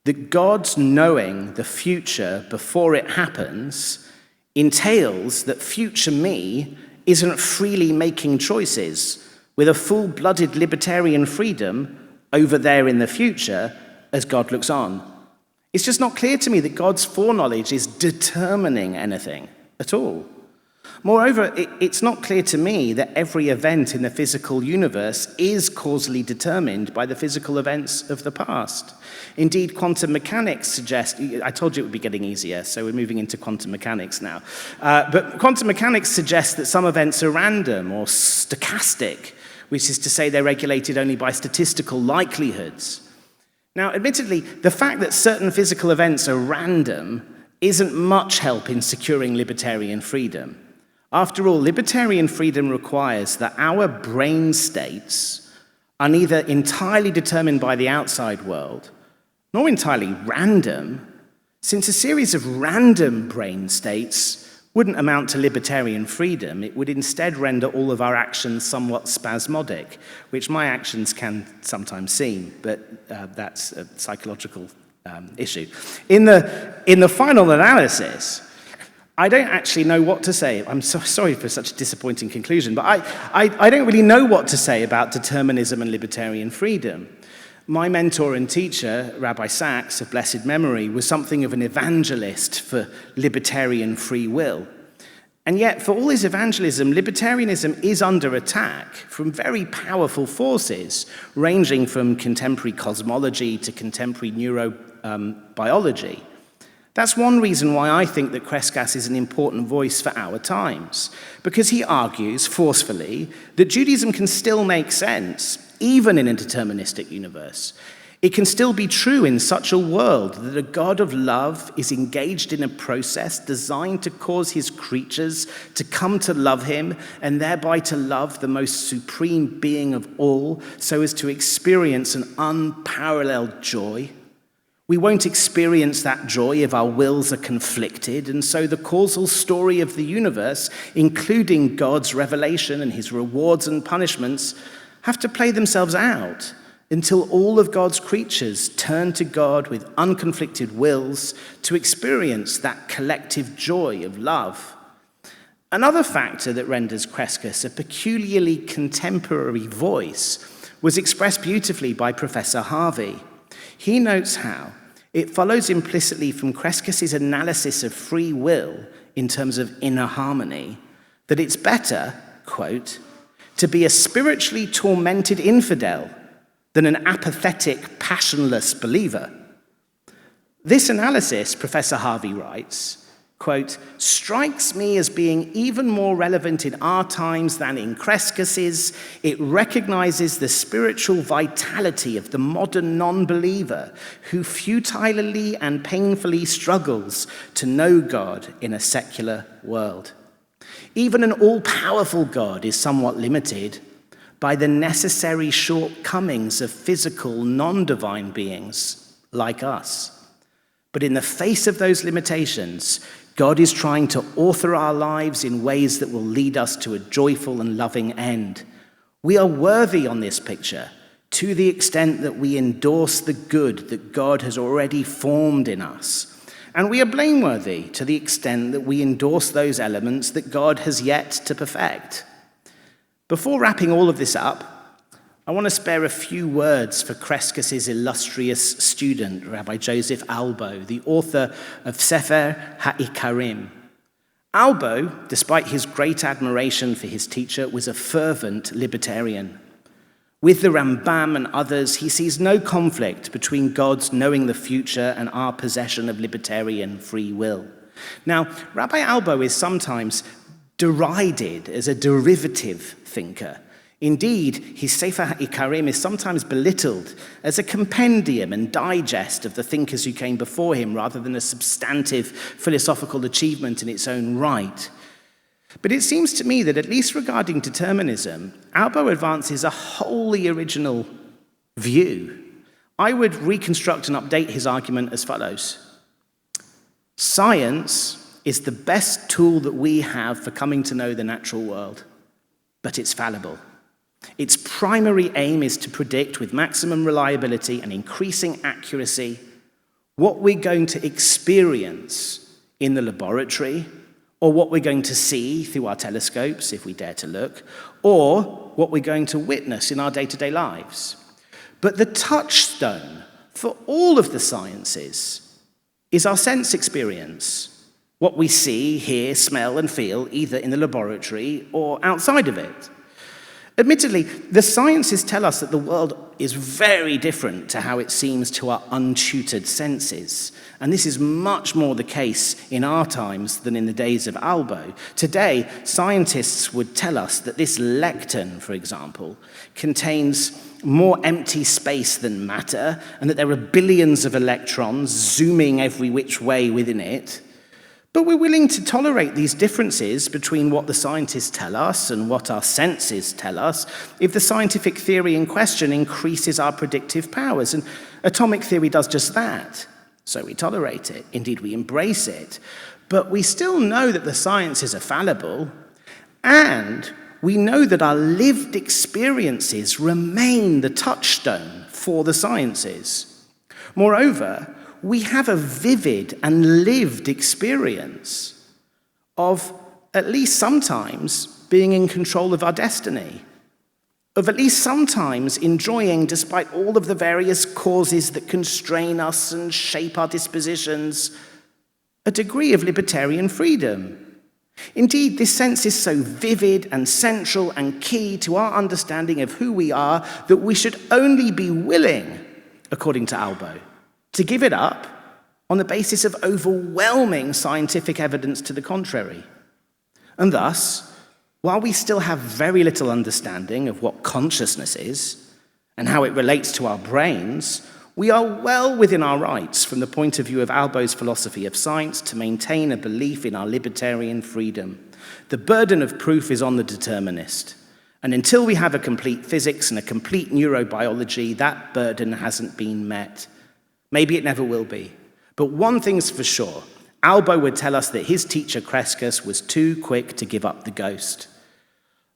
that God's knowing the future before it happens entails that future me isn't freely making choices with a full-blooded libertarian freedom over there in the future as God looks on. It's just not clear to me that God's foreknowledge is determining anything at all. Moreover, it's not clear to me that every event in the physical universe is causally determined by the physical events of the past. Indeed, quantum mechanics suggest, I told you it would be getting easier, so we're moving into quantum mechanics now. But quantum mechanics suggests that some events are random or stochastic, which is to say they're regulated only by statistical likelihoods. Now, admittedly, the fact that certain physical events are random isn't much help in securing libertarian freedom. After all, libertarian freedom requires that our brain states are neither entirely determined by the outside world, nor entirely random, since a series of random brain states wouldn't amount to libertarian freedom. It would instead render all of our actions somewhat spasmodic, which my actions can sometimes seem, but that's a psychological issue. In the final analysis, I don't actually know what to say. I'm so sorry for such a disappointing conclusion, but I don't really know what to say about determinism and libertarian freedom. My mentor and teacher, Rabbi Sachs, of blessed memory, was something of an evangelist for libertarian free will. And yet, for all his evangelism, libertarianism is under attack from very powerful forces, ranging from contemporary cosmology to contemporary neurobiology. That's one reason why I think that Crescas is an important voice for our times, because he argues forcefully that Judaism can still make sense, even in a deterministic universe. It can still be true in such a world that a God of love is engaged in a process designed to cause his creatures to come to love him and thereby to love the most supreme being of all so as to experience an unparalleled joy. We won't experience that joy if our wills are conflicted, and so the causal story of the universe, including God's revelation and his rewards and punishments, have to play themselves out until all of God's creatures turn to God with unconflicted wills to experience that collective joy of love. Another factor that renders Crescas a peculiarly contemporary voice was expressed beautifully by Professor Harvey. He notes how it follows implicitly from Crescas's analysis of free will in terms of inner harmony that it's better, quote, to be a spiritually tormented infidel than an apathetic, passionless believer. This analysis, Professor Harvey writes, quote, strikes me as being even more relevant in our times than in Crescas's. It recognizes the spiritual vitality of the modern non-believer who futilely and painfully struggles to know God in a secular world. Even an all-powerful God is somewhat limited by the necessary shortcomings of physical, non-divine beings like us. But in the face of those limitations, God is trying to author our lives in ways that will lead us to a joyful and loving end. We are worthy on this picture to the extent that we endorse the good that God has already formed in us. And we are blameworthy to the extent that we endorse those elements that God has yet to perfect. Before wrapping all of this up, I want to spare a few words for Crescas's illustrious student, Rabbi Joseph Albo, the author of Sefer HaIkarim. Albo, despite his great admiration for his teacher, was a fervent libertarian. With the Rambam and others, he sees no conflict between God's knowing the future and our possession of libertarian free will. Now, Rabbi Albo is sometimes derided as a derivative thinker. Indeed, his Sefer HaIkarim is sometimes belittled as a compendium and digest of the thinkers who came before him rather than a substantive philosophical achievement in its own right. But it seems to me that, at least regarding determinism, Albo advances a wholly original view. I would reconstruct and update his argument as follows. Science is the best tool that we have for coming to know the natural world, but it's fallible. Its primary aim is to predict with maximum reliability and increasing accuracy what we're going to experience in the laboratory, or what we're going to see through our telescopes, if we dare to look, or what we're going to witness in our day-to-day lives. But the touchstone for all of the sciences is our sense experience, what we see, hear, smell, and feel, either in the laboratory or outside of it. Admittedly, the sciences tell us that the world is very different to how it seems to our untutored senses. And this is much more the case in our times than in the days of Albo. Today, scientists would tell us that this lectern, for example, contains more empty space than matter, and that there are billions of electrons zooming every which way within it. But we're willing to tolerate these differences between what the scientists tell us and what our senses tell us if the scientific theory in question increases our predictive powers. And atomic theory does just that. So we tolerate it. Indeed, we embrace it. But we still know that the sciences are fallible, and we know that our lived experiences remain the touchstone for the sciences. Moreover, we have a vivid and lived experience of, at least sometimes, being in control of our destiny, of at least sometimes enjoying, despite all of the various causes that constrain us and shape our dispositions, a degree of libertarian freedom. Indeed, this sense is so vivid and central and key to our understanding of who we are that we should only be willing, according to Albo, to give it up on the basis of overwhelming scientific evidence to the contrary. And thus, while we still have very little understanding of what consciousness is and how it relates to our brains, we are well within our rights from the point of view of Albo's philosophy of science to maintain a belief in our libertarian freedom. The burden of proof is on the determinist. And until we have a complete physics and a complete neurobiology, that burden hasn't been met. Maybe it never will be. But one thing's for sure. Albo would tell us that his teacher, Crescas, was too quick to give up the ghost.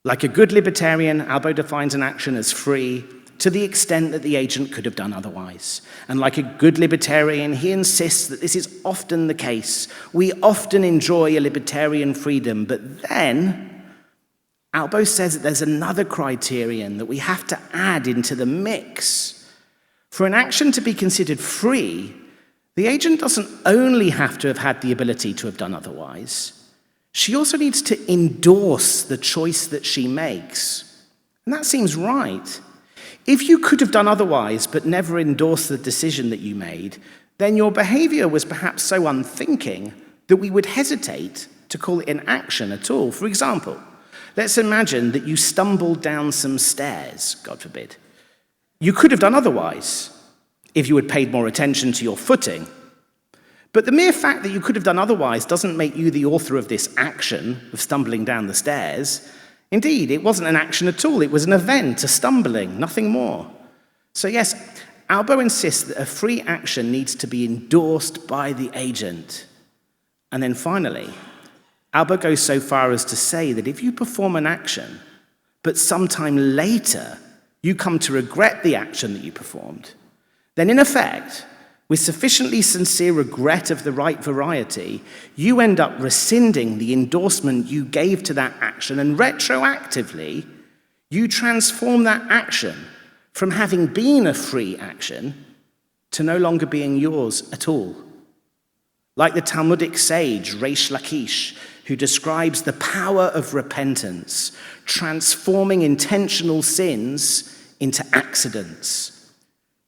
Like a good libertarian, Albo defines an action as free to the extent that the agent could have done otherwise. And like a good libertarian, he insists that this is often the case. We often enjoy a libertarian freedom, but then Albo says that there's another criterion that we have to add into the mix. For an action to be considered free, the agent doesn't only have to have had the ability to have done otherwise. She also needs to endorse the choice that she makes. And that seems right. If you could have done otherwise but never endorsed the decision that you made, then your behavior was perhaps so unthinking that we would hesitate to call it an action at all. For example, let's imagine that you stumbled down some stairs, God forbid. You could have done otherwise if you had paid more attention to your footing. But the mere fact that you could have done otherwise doesn't make you the author of this action of stumbling down the stairs. Indeed, it wasn't an action at all. It was an event, a stumbling, nothing more. So yes, Albo insists that a free action needs to be endorsed by the agent. And then finally, Albo goes so far as to say that if you perform an action, but sometime later you come to regret the action that you performed, then in effect, with sufficiently sincere regret of the right variety, you end up rescinding the endorsement you gave to that action, and retroactively, you transform that action from having been a free action to no longer being yours at all. Like the Talmudic sage Reish Lakish, who describes the power of repentance, transforming intentional sins into accidents.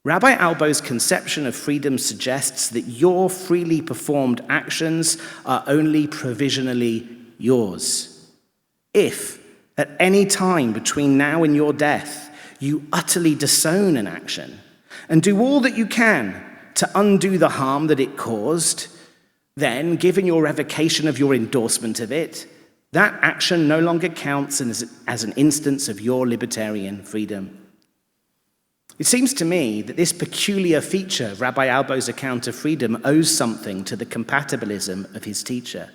Rabbi Albo's conception of freedom suggests that your freely performed actions are only provisionally yours. If, at any time between now and your death, you utterly disown an action and do all that you can to undo the harm that it caused, then, given your revocation of your endorsement of it, that action no longer counts as an instance of your libertarian freedom. It seems to me that this peculiar feature of Rabbi Albo's account of freedom owes something to the compatibilism of his teacher.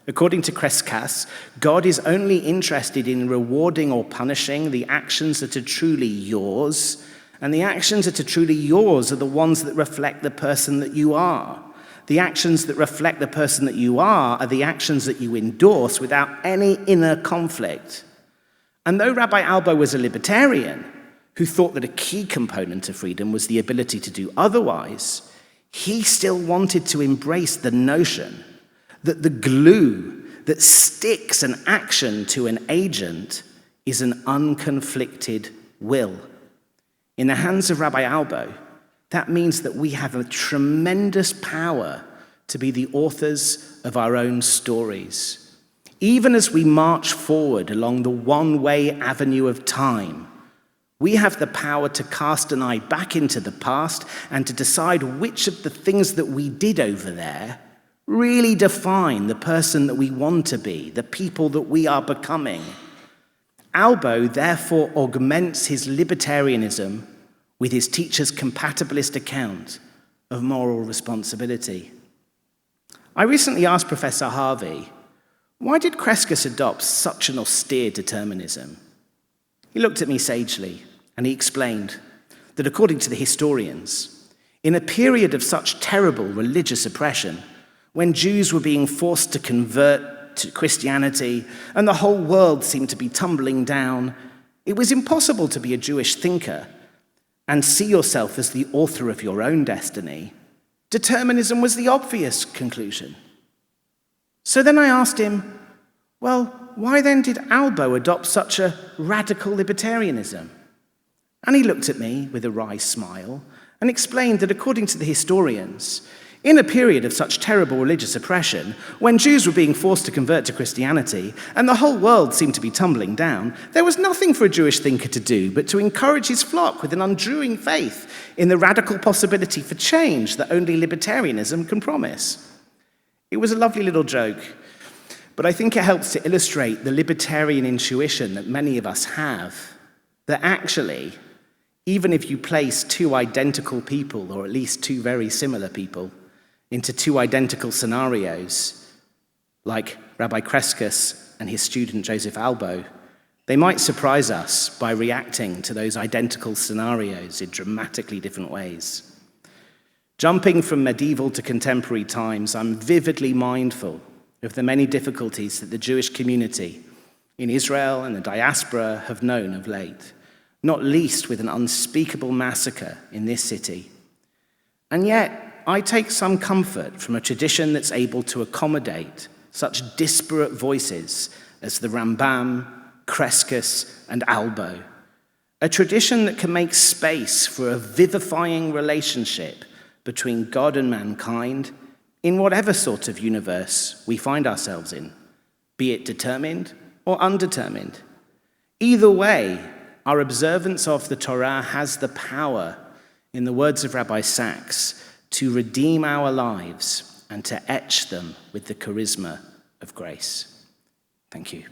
According to Crescas, God is only interested in rewarding or punishing the actions that are truly yours, and the actions that are truly yours are the ones that reflect the person that you are. The actions that reflect the person that you are the actions that you endorse without any inner conflict. And though Rabbi Albo was a libertarian, who thought that a key component of freedom was the ability to do otherwise, he still wanted to embrace the notion that the glue that sticks an action to an agent is an unconflicted will. In the hands of Rabbi Albo, that means that we have a tremendous power to be the authors of our own stories. Even as we march forward along the one-way avenue of time, we have the power to cast an eye back into the past and to decide which of the things that we did over there really define the person that we want to be, the people that we are becoming. Albo therefore augments his libertarianism with his teacher's compatibilist account of moral responsibility. I recently asked Professor Harvey, why did Crescas adopt such an austere determinism? He looked at me sagely, and he explained that according to the historians, in a period of such terrible religious oppression, when Jews were being forced to convert to Christianity and the whole world seemed to be tumbling down, it was impossible to be a Jewish thinker and see yourself as the author of your own destiny. Determinism was the obvious conclusion. So then I asked him, well, why then did Albo adopt such a radical libertarianism? And he looked at me with a wry smile and explained that according to the historians, in a period of such terrible religious oppression, when Jews were being forced to convert to Christianity and the whole world seemed to be tumbling down, there was nothing for a Jewish thinker to do but to encourage his flock with an undoing faith in the radical possibility for change that only libertarianism can promise. It was a lovely little joke, but I think it helps to illustrate the libertarian intuition that many of us have, that actually, even if you place two identical people, or at least two very similar people, into two identical scenarios, like Rabbi Crescas and his student Joseph Albo, They might surprise us by reacting to those identical scenarios in dramatically different ways. Jumping from medieval to contemporary times, I'm vividly mindful of the many difficulties that the Jewish community in Israel and the diaspora have known of late, not least with an unspeakable massacre in this city. And yet, I take some comfort from a tradition that's able to accommodate such disparate voices as the Rambam, Crescas, and Albo, a tradition that can make space for a vivifying relationship between God and mankind in whatever sort of universe we find ourselves in, be it determined or undetermined. Either way, our observance of the Torah has the power, in the words of Rabbi Sachs, to redeem our lives and to etch them with the charisma of grace. Thank you.